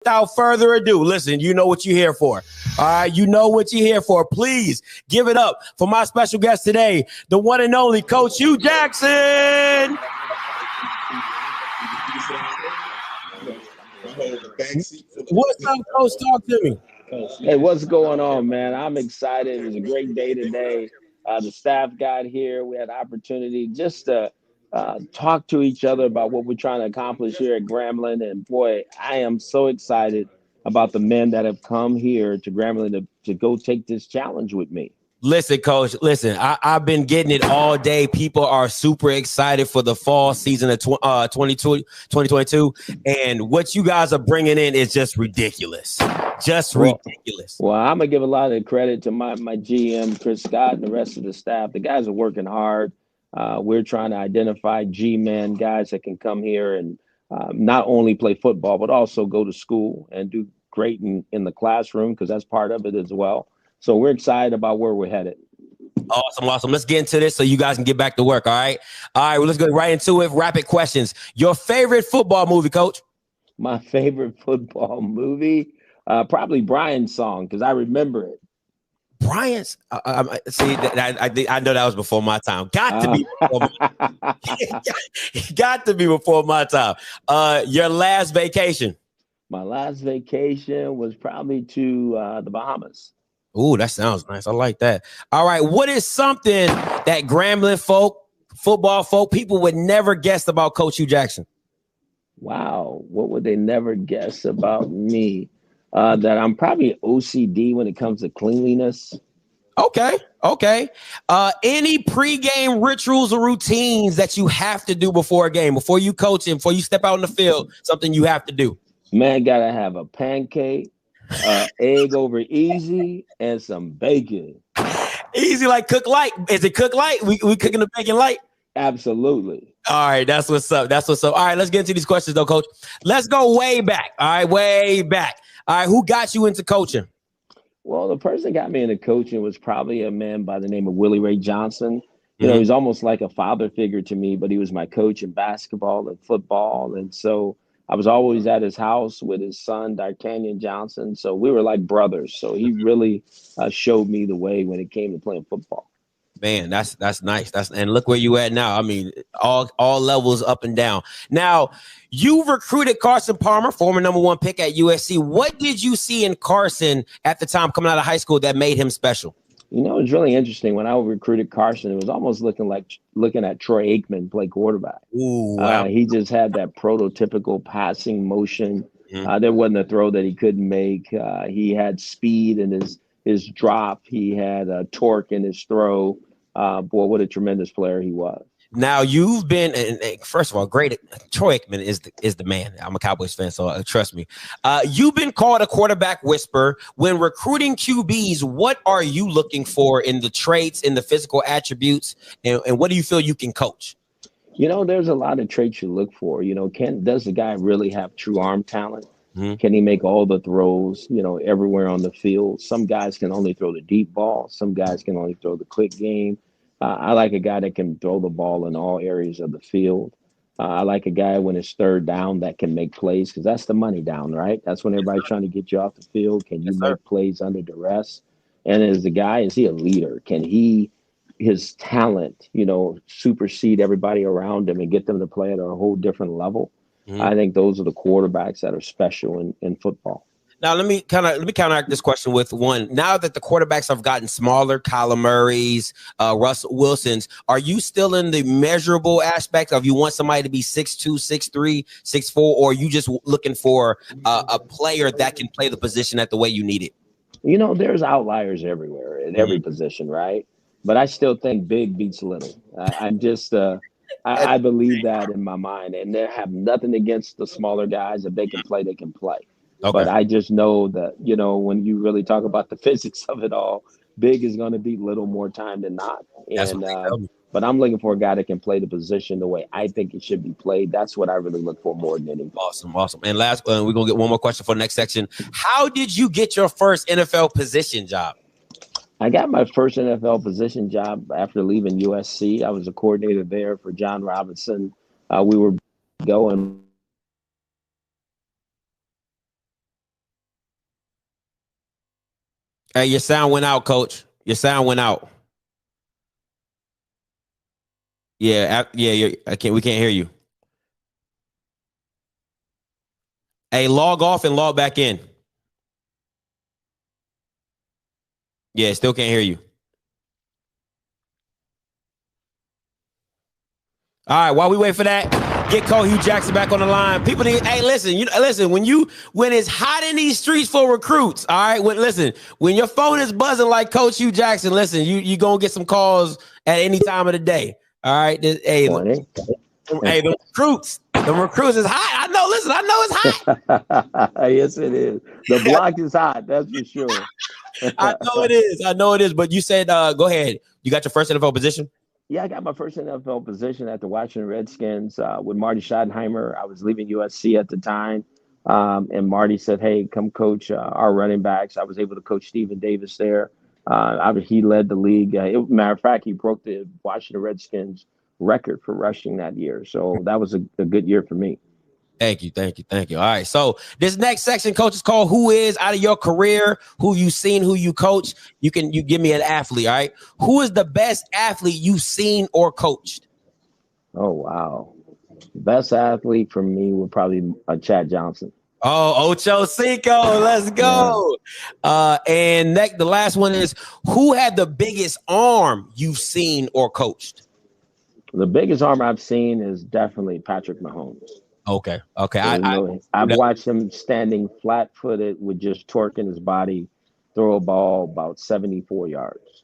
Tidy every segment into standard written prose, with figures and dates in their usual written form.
Without further ado, listen, you know what you're here for. All right, you know what you're here for. Please give it up for my special guest today, the one and only Coach Hue Jackson. What's up, Coach? Talk to me. Hey, what's going on, man? I'm excited. It was a great day today. The staff got here. We had opportunity just to talk to each other about what we're trying to accomplish here at Grambling. And boy, I am so excited about the men that have come here to Grambling to go take this challenge with me. Listen, Coach, listen, I've been getting it all day. People are super excited for the fall season of 2022. And what you guys are bringing in is just ridiculous. Just ridiculous. Well, I'm going to give a lot of credit to my GM, Chris Scott, and the rest of the staff. The guys are working hard. We're trying to identify G-men, guys that can come here and not only play football, but also go to school and do great in the classroom, because that's part of it as well. So we're excited about where we're headed. Awesome. Let's get into this so you guys can get back to work, all right? All right, well, let's go right into it. Rapid questions. Your favorite football movie, Coach? My favorite football movie? Probably Brian's song, because I remember it. Brian's? See, I know that was before my time. Got to be before my time. Got to be before my time. Your last vacation? My last vacation was probably to the Bahamas. Ooh, that sounds nice. I like that. All right. What is something that Grambling football folk, people would never guess about Coach Hue Jackson? Wow. What would they never guess about me? That I'm probably OCD when it comes to cleanliness. Okay. Any pregame rituals or routines that you have to do before a game, before you coach and before you step out in the field, something you have to do? Man, gotta have a pancake, egg over easy, and some bacon. Easy, like cook light. Is it cook light? We cooking the bacon light? Absolutely. All right, that's what's up. All right, let's get into these questions though, Coach. Let's go way back. All right, way back. All right, who got you into coaching? Well, the person that got me into coaching was probably a man by the name of Willie Ray Johnson. You know, he's almost like a father figure to me, but he was my coach in basketball and football. And so I was always at his house with his son, D'Artagnan Johnson. So we were like brothers. So he really showed me the way when it came to playing football. Man, that's nice. And look where you at now. I mean, all levels up and down. Now, you recruited Carson Palmer, former #1 pick at USC. What did you see in Carson at the time coming out of high school that made him special? You know, it was really interesting. When I recruited Carson, it was almost looking at Troy Aikman play quarterback. Ooh, wow. He just had that prototypical passing motion. There wasn't a throw that he couldn't make. He had speed in his drop. He had torque in his throw. Boy, what a tremendous player he was. Now you've been, first of all, great. Troy Aikman is the man. I'm a Cowboys fan, so trust me. You've been called a quarterback whisperer. When recruiting QBs, what are you looking for in the traits, in the physical attributes, and what do you feel you can coach? You know, there's a lot of traits you look for. You know, does the guy really have true arm talent? Can he make all the throws, you know, everywhere on the field? Some guys can only throw the deep ball. Some guys can only throw the quick game. I like a guy that can throw the ball in all areas of the field. I like a guy when it's third down that can make plays, because that's the money down, right? That's when everybody's trying to get you off the field. Can you make plays under duress? And is he a leader? Can his talent, you know, supersede everybody around him and get them to play at a whole different level? I think those are the quarterbacks that are special in football. Now, let me counteract this question with one. Now that the quarterbacks have gotten smaller, Kyler Murray's, Russell Wilson's, are you still in the measurable aspect of you want somebody to be 6'2", 6'3", 6'4", or are you just looking for a player that can play the position at the way you need it? You know, there's outliers everywhere in every position, right? But I still think big beats little. I believe that in my mind, and they have nothing against the smaller guys. If they can play, they can play. Okay. But I just know that, you know, when you really talk about the physics of it all, big is going to beat little more time than not. But I'm looking for a guy that can play the position the way I think it should be played. That's what I really look for more than anything. Awesome. And last, we're going to get one more question for the next section. How did you get your first NFL position job? I got my first NFL position job after leaving USC. I was a coordinator there for John Robinson. We were going Hey, your sound went out, Coach. Your sound went out. Yeah, yeah. We can't hear you. Hey, log off and log back in. Yeah, still can't hear you. All right, while we wait for that, get Coach Hue Jackson back on the line. People need, hey, listen, listen, when it's hot in these streets for recruits, all right, when your phone is buzzing like Coach Hue Jackson, listen, you gonna get some calls at any time of the day. All right. Hey, the recruits is hot. I know it's hot. Yes, it is. The block is hot, that's for sure. I know it is. But you said, go ahead. You got your first NFL position? Yeah, I got my first NFL position at the Washington Redskins with Marty Schottenheimer. I was leaving USC at the time. And Marty said, hey, come coach our running backs. I was able to coach Stephen Davis there. He led the league. Matter of fact, he broke the Washington Redskins record for rushing that year. So that was a good year for me. Thank you. All right. So this next section, coach, is called Who Is Out of Your Career, Who You Seen, Who You Coach. You give me an athlete. All right. Who is the best athlete you've seen or coached? Oh, wow. Best athlete for me would probably Chad Johnson. Oh, Ocho Cinco. Let's go. Yeah. And the last one is, who had the biggest arm you've seen or coached? The biggest arm I've seen is definitely Patrick Mahomes. Okay. I've watched him standing flat-footed with just torque in his body, throw a ball about 74 yards.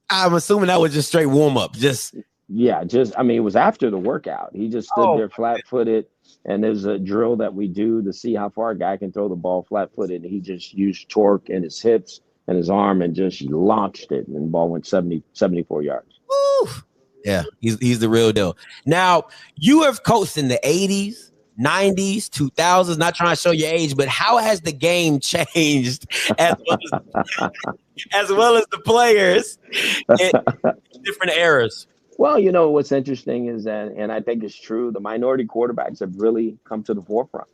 I'm assuming that was just straight warm-up. It was after the workout. He just stood there flat-footed, and there's a drill that we do to see how far a guy can throw the ball flat-footed, and he just used torque in his hips and his arm and just launched it, and the ball went 74 yards. Woo. Yeah, he's the real deal. Now, you have coached in the 80s, 90s, 2000s, not trying to show your age, but how has the game changed as well as the players in different eras? Well, what's interesting is that, and I think it's true, the minority quarterbacks have really come to the forefront,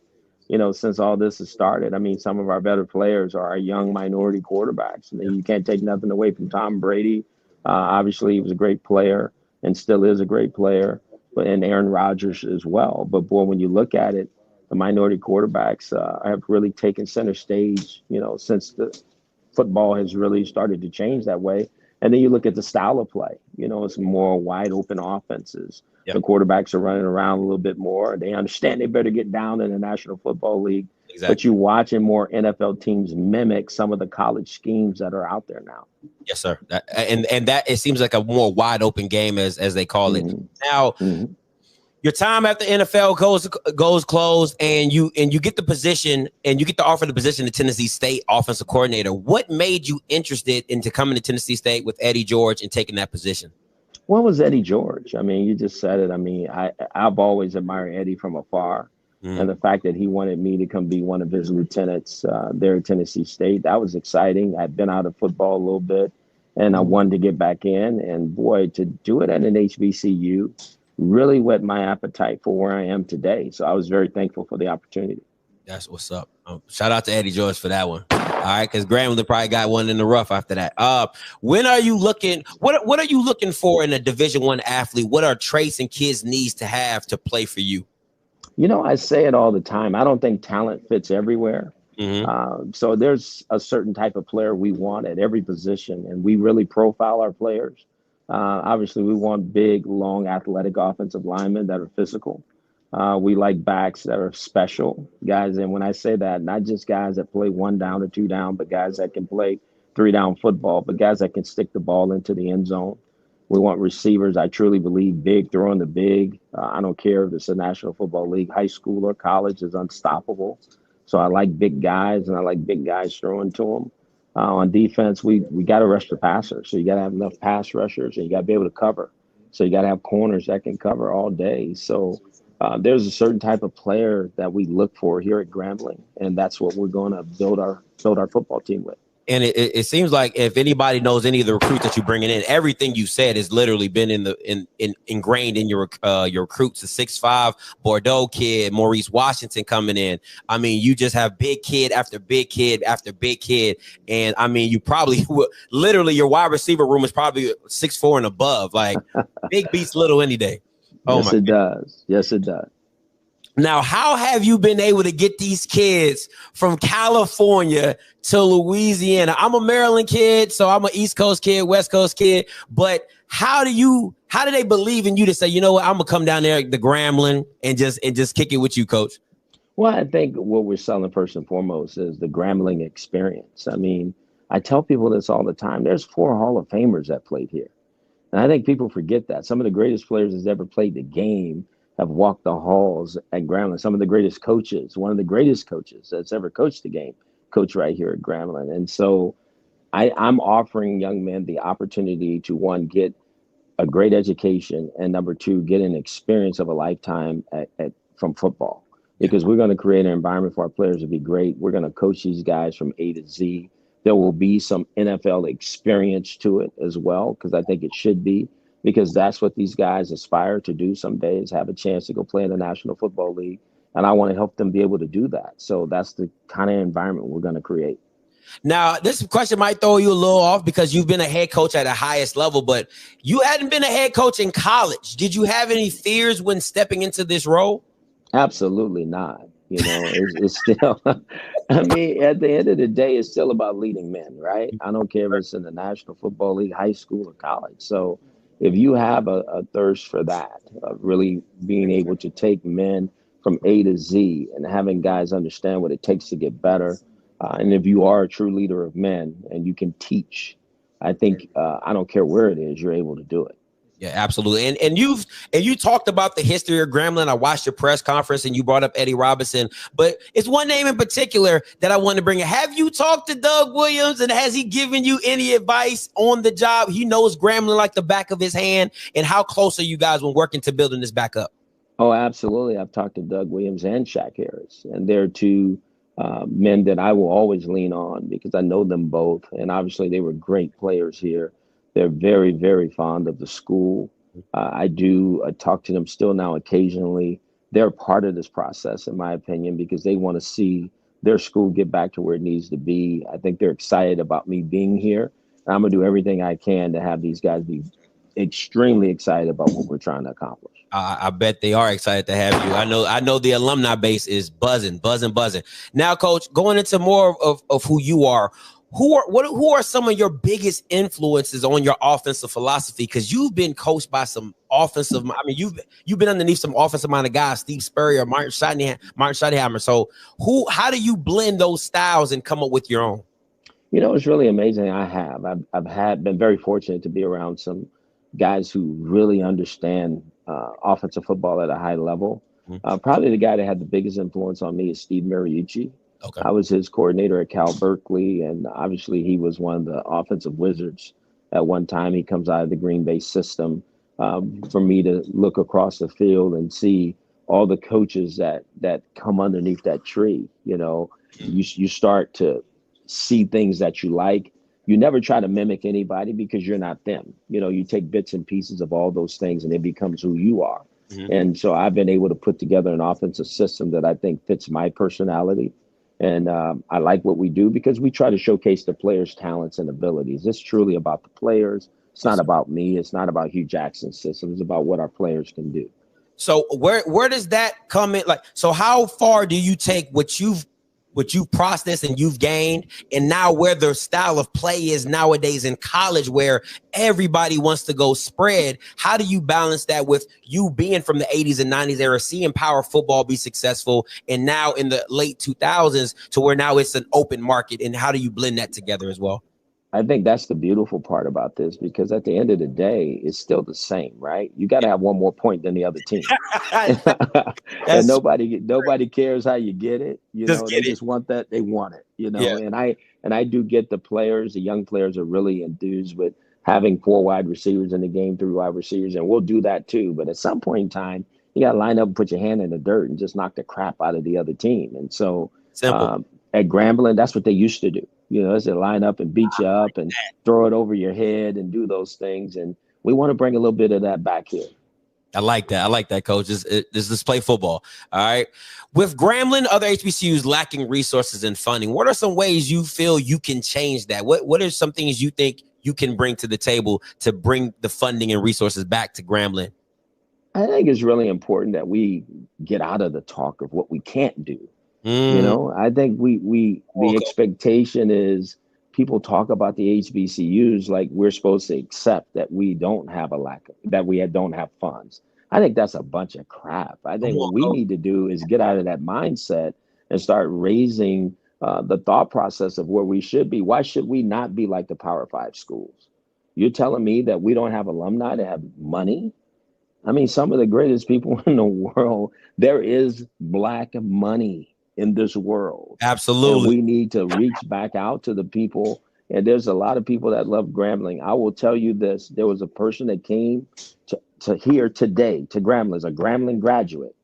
since all this has started. I mean, some of our better players are our young minority quarterbacks. And you can't take nothing away from Tom Brady. Obviously, he was a great player and still is a great player, and Aaron Rodgers as well. But boy, when you look at it, the minority quarterbacks have really taken center stage, since the football has really started to change that way. And then you look at the style of play, it's more wide open offenses. Yep. The quarterbacks are running around a little bit more. They understand they better get down in the National Football League. Exactly. But you're watching more NFL teams mimic some of the college schemes that are out there now. Yes, sir. And that it seems like a more wide open game as they call it. Now, your time at the NFL goes closed, and you get the position, and you get the offer the position of Tennessee State offensive coordinator. What made you interested into coming to Tennessee State with Eddie George and taking that position? What was Eddie George? I mean, you just said it. I mean, I've always admired Eddie from afar. And the fact that he wanted me to come be one of his lieutenants there at Tennessee State, that was exciting. I'd been out of football a little bit, and I wanted to get back in. And boy, to do it at an HBCU really whet my appetite for where I am today. So I was very thankful for the opportunity. That's what's up. Shout out to Eddie George for that one. All right, because Grambling probably got one in the rough after that. When are you looking? What are you looking for in a Division I athlete? What are traits and kids needs to have to play for you? I say it all the time. I don't think talent fits everywhere. So there's a certain type of player we want at every position, and we really profile our players. Obviously, we want big, long, athletic offensive linemen that are physical. We like backs that are special guys. And when I say that, not just guys that play 1 down or 2 down, but guys that can play 3 down football, but guys that can stick the ball into the end zone. We want receivers, I truly believe, big, throwing the big. I don't care if it's a National Football League, high school or college is unstoppable. So I like big guys, and I like big guys throwing to them. On defense, we got to rush the passer. So you got to have enough pass rushers, and you got to be able to cover. So you got to have corners that can cover all day. So there's a certain type of player that we look for here at Grambling, and that's what we're going to build our football team with. And it seems like if anybody knows any of the recruits that you're bringing in, everything you said has literally been ingrained in your recruits. The 6'5" Bordeaux kid, Maurice Washington coming in. I mean, you just have big kid after big kid after big kid, and I mean, you probably literally your wide receiver room is probably 6'4" and above. Like big beats little any day. Oh yes, it does. Yes, it does. Now, how have you been able to get these kids from California to Louisiana? I'm a Maryland kid, so I'm an East Coast kid, West Coast kid. But how do they believe in you to say, you know what, I'm gonna come down there to Grambling and just kick it with you, Coach? Well, I think what we're selling first and foremost is the Grambling experience. I mean, I tell people this all the time. There's 4 Hall of Famers that played here. And I think people forget that. Some of the greatest players that's ever played the game have walked the halls at Grambling. Some of the greatest coaches, one of the greatest coaches that's ever coached the game, coach right here at Grambling. And so I'm offering young men the opportunity to, one, get a great education, and number 2, get an experience of a lifetime from football. Because we're going to create an environment for our players to be great. We're going to coach these guys from A to Z. There will be some NFL experience to it as well, because I think it should be, because that's what these guys aspire to do someday, is have a chance to go play in the National Football League. And I want to help them be able to do that. So that's the kind of environment we're going to create. Now, this question might throw you a little off because you've been a head coach at the highest level, but you hadn't been a head coach in college. Did you have any fears when stepping into this role? Absolutely not. You know, it's still, I mean, at the end of the day, it's still about leading men, right? I don't care if it's in the National Football League, high school, or college. So if you have a thirst for that, really being able to take men from A to Z and having guys understand what it takes to get better, and if you are a true leader of men and you can teach, I think I don't care where it is, you're able to do it. Yeah, absolutely. And you talked about the history of Grambling. I watched your press conference and you brought up Eddie Robinson, but it's one name in particular that I want to bring in. Have you talked to Doug Williams, and has he given you any advice on the job? He knows Grambling like the back of his hand. And how close are you guys when working to building this back up? Oh, absolutely. I've talked to Doug Williams and Shaq Harris, and they're 2 men that I will always lean on because I know them both. And obviously they were great players here. They're very, very fond of the school. I do talk to them still now occasionally. They're part of this process, in my opinion, because they want to see their school get back to where it needs to be. I think they're excited about me being here. And I'm going to do everything I can to have these guys be extremely excited about what we're trying to accomplish. I bet they are excited to have you. I know the alumni base is buzzing. Now, Coach, going into more of who you are, who are some of your biggest influences on your offensive philosophy? Because you've been coached by some offensive. I mean, you've been underneath some offensive-minded guys, Steve Spurrier, Martin Schottenheimer. So, how do you blend those styles and come up with your own? You know, it's really amazing. I've been very fortunate to be around some guys who really understand offensive football at a high level. Probably the guy that had the biggest influence on me is Steve Mariucci. Okay. I was his coordinator at Cal Berkeley, and obviously he was one of the offensive wizards at one time. He comes out of the Green Bay system. For me to look across the field and see all the coaches that come underneath that tree, you know, you start to see things that you like. You never try to mimic anybody because you're not them. You know, you take bits and pieces of all those things and it becomes who you are. Mm-hmm. And so I've been able to put together an offensive system that I think fits my personality. And I like what we do because we try to showcase the players' talents and abilities. It's truly about the players. It's not about me. It's not about Hue Jackson's system. It's about what our players can do. So where does that come in? Like, so how far do you take what you've processed and you've gained, and now where the style of play is nowadays in college, where everybody wants to go spread? How do you balance that with you being from the 80s and 90s era, seeing power football be successful, and now in the late 2000s to where now it's an open market? And how do you blend that together as well? I think that's the beautiful part about this, because at the end of the day, it's still the same, right? You got to have one more point than the other team. And nobody cares how you get it. You know, they just want that. They want it, you know, yeah. And I do get the young players are really enthused with having 4 wide receivers in the game, 3 wide receivers, and we'll do that too. But at some point in time, you got to line up and put your hand in the dirt and just knock the crap out of the other team. And so At Grambling, that's what they used to do. You know, they line up and beat you up and throw it over your head and do those things. And we want to bring a little bit of that back here. I like that. I like that, coach. Just play football. All right. With Grambling, other HBCUs lacking resources and funding, what are some ways you feel you can change that? What are some things you think you can bring to the table to bring the funding and resources back to Grambling? I think it's really important that we get out of the talk of what we can't do. You know, I think the expectation is people talk about the HBCUs like we're supposed to accept that we don't have don't have funds. I think that's a bunch of crap. I think what we need to do is get out of that mindset and start raising the thought process of where we should be. Why should we not be like the Power 5 schools? You're telling me that we don't have alumni that have money? I mean, some of the greatest people in the world, there is Black money in this world. Absolutely. And we need to reach back out to the people. And there's a lot of people that love Grambling. I will tell you this. There was a person that came to here today, to Grambling, as a Grambling graduate,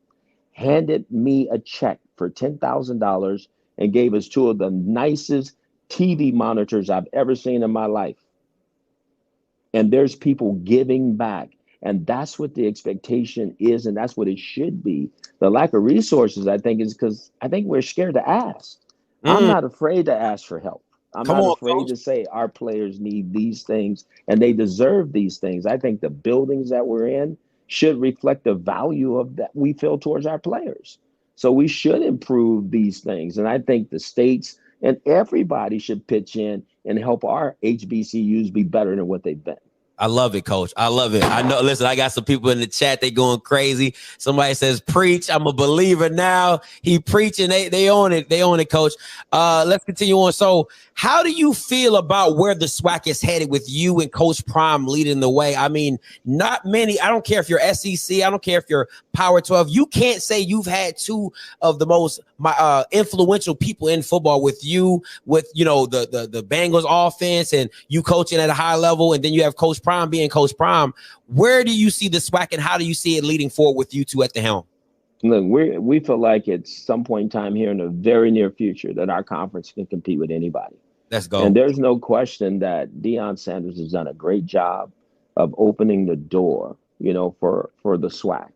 handed me a check for $10,000 and gave us two of the nicest TV monitors I've ever seen in my life. And there's people giving back. And that's what the expectation is, and that's what it should be. The lack of resources, I think, is because I think we're scared to ask. I'm not afraid to ask for help. I'm not afraid to say our players need these things and they deserve these things. I think the buildings that we're in should reflect the value of that we feel towards our players. So we should improve these things. And I think the states and everybody should pitch in and help our HBCUs be better than what they've been. I love it, coach. I love it. I know. Listen, I got some people in the chat. They going crazy. Somebody says, preach. I'm a believer now. He preaching. They own it. They own it, coach. Let's continue on. So how do you feel about where the SWAC is headed with you and Coach Prime leading the way? I mean, not many. I don't care if you're SEC. I don't care if you're Power 12. You can't say you've had two of the most influential people in football with you, with, you know, the Bengals offense and you coaching at a high level. And then you have Coach Prime being Coach Prime. Where do you see the SWAC and how do you see it leading forward with you two at the helm? Look, we feel like it's some point in time here in the very near future that our conference can compete with anybody. Let's go. And there's no question that Deion Sanders has done a great job of opening the door, you know, for the SWAC.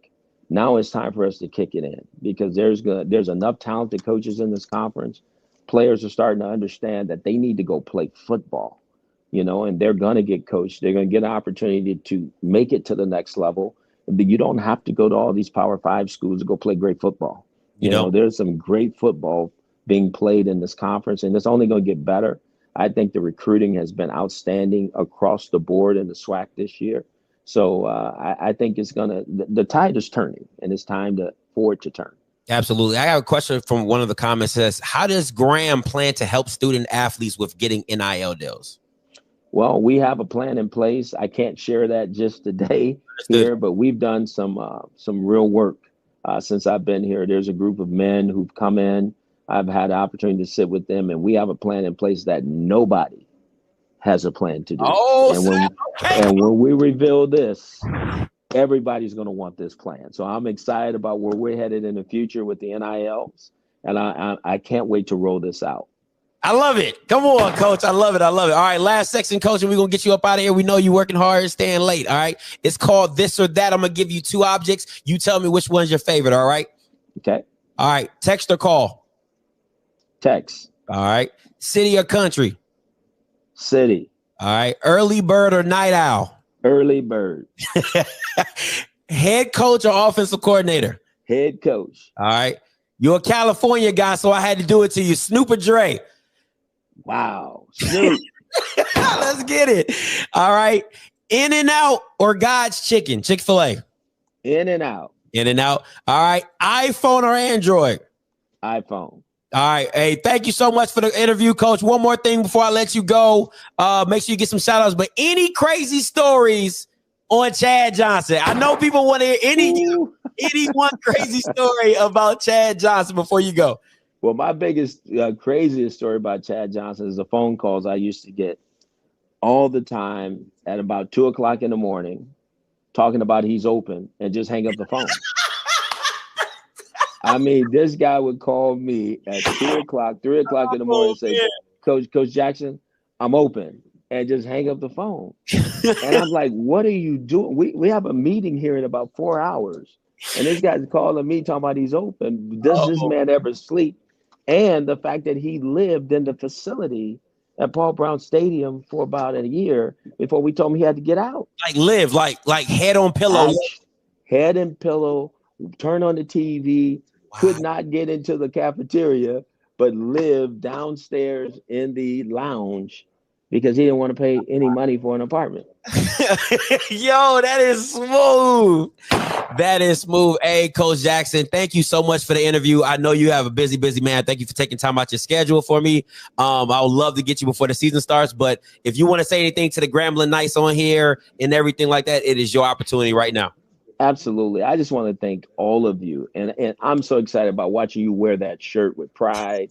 Now it's time for us to kick it in because there's enough talented coaches in this conference. Players are starting to understand that they need to go play football, you know, and they're going to get coached. They're going to get an opportunity to make it to the next level. But you don't have to go to all these Power 5 schools to go play great football. You know, there's some great football being played in this conference, and it's only going to get better. I think the recruiting has been outstanding across the board in the SWAC this year. So I think it's the tide is turning, and it's time for it to turn. Absolutely. I have a question from one of the comments says, how does Graham plan to help student athletes with getting NIL deals? Well, we have a plan in place. I can't share that just today here, but we've done some real work since I've been here. There's a group of men who've come in. I've had the opportunity to sit with them, and we have a plan in place that nobody has a plan to do. And when we reveal this, everybody's going to want this plan. So I'm excited about where we're headed in the future with the NILs, and I can't wait to roll this out. I love it. Come on, coach. I love it. I love it. All right, last section, coach, and we're going to get you up out of here. We know you're working hard and staying late, all right? It's called This or That. I'm going to give you two objects. You tell me which one's your favorite, all right? Okay. All right, text or call? Text. All right. City or country? City. All right. Early bird or night owl? Early bird. Head coach or offensive coordinator? Head coach. All right. You're a California guy, so I had to do it to you. Snoop or Dre? Wow. Snoop. Let's get it. All right. In-N-Out or God's Chicken? Chick-fil-A? In-N-Out. In-N-Out. All right. iPhone or Android? iPhone. All right. Hey, thank you so much for the interview, coach. One more thing before I let you go. Make sure you get some shout outs, but any crazy stories on Chad Johnson? I know people want to hear any one crazy story about Chad Johnson before you go. Well, my biggest, craziest story about Chad Johnson is the phone calls I used to get all the time at about 2:00 in the morning, talking about he's open and just hang up the phone. I mean, this guy would call me at 2 o'clock, 3 o'clock in the morning Oh, and say, Coach Jackson, I'm open, and just hang up the phone. And I'm like, what are you doing? We have a meeting here in about 4 hours. And this guy's calling me talking about he's open. Does this man ever sleep? And the fact that he lived in the facility at Paul Brown Stadium for about a year before we told him he had to get out. Like live, like head on pillow. Head and pillow, turn on the TV, could not get into the cafeteria, but lived downstairs in the lounge because he didn't want to pay any money for an apartment. Yo, that is smooth. That is smooth. Hey, Coach Jackson, thank you so much for the interview. I know you have a busy man. Thank you for taking time out your schedule for me. I would love to get you before the season starts, but if you want to say anything to the Grambling Knights on here and everything like that, it is your opportunity right now. Absolutely. I just want to thank all of you. And I'm so excited about watching you wear that shirt with pride.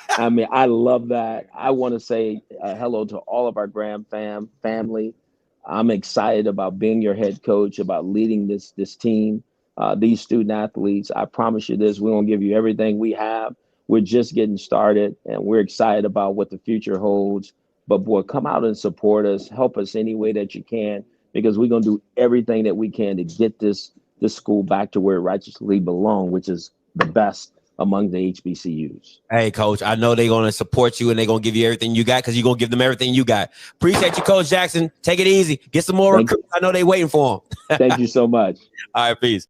I mean, I love that. I want to say hello to all of our Graham family. I'm excited about being your head coach, about leading this team, these student athletes. I promise you this, we're going to give you everything we have. We're just getting started, and we're excited about what the future holds. But, boy, come out and support us. Help us any way that you can, because we're going to do everything that we can to get this school back to where it righteously belongs, which is the best among the HBCUs. Hey, Coach, I know they're going to support you and they're going to give you everything you got because you're going to give them everything you got. Appreciate you, Coach Jackson. Take it easy. Get some more recruits. I know they're waiting for them. Thank you so much. All right, peace.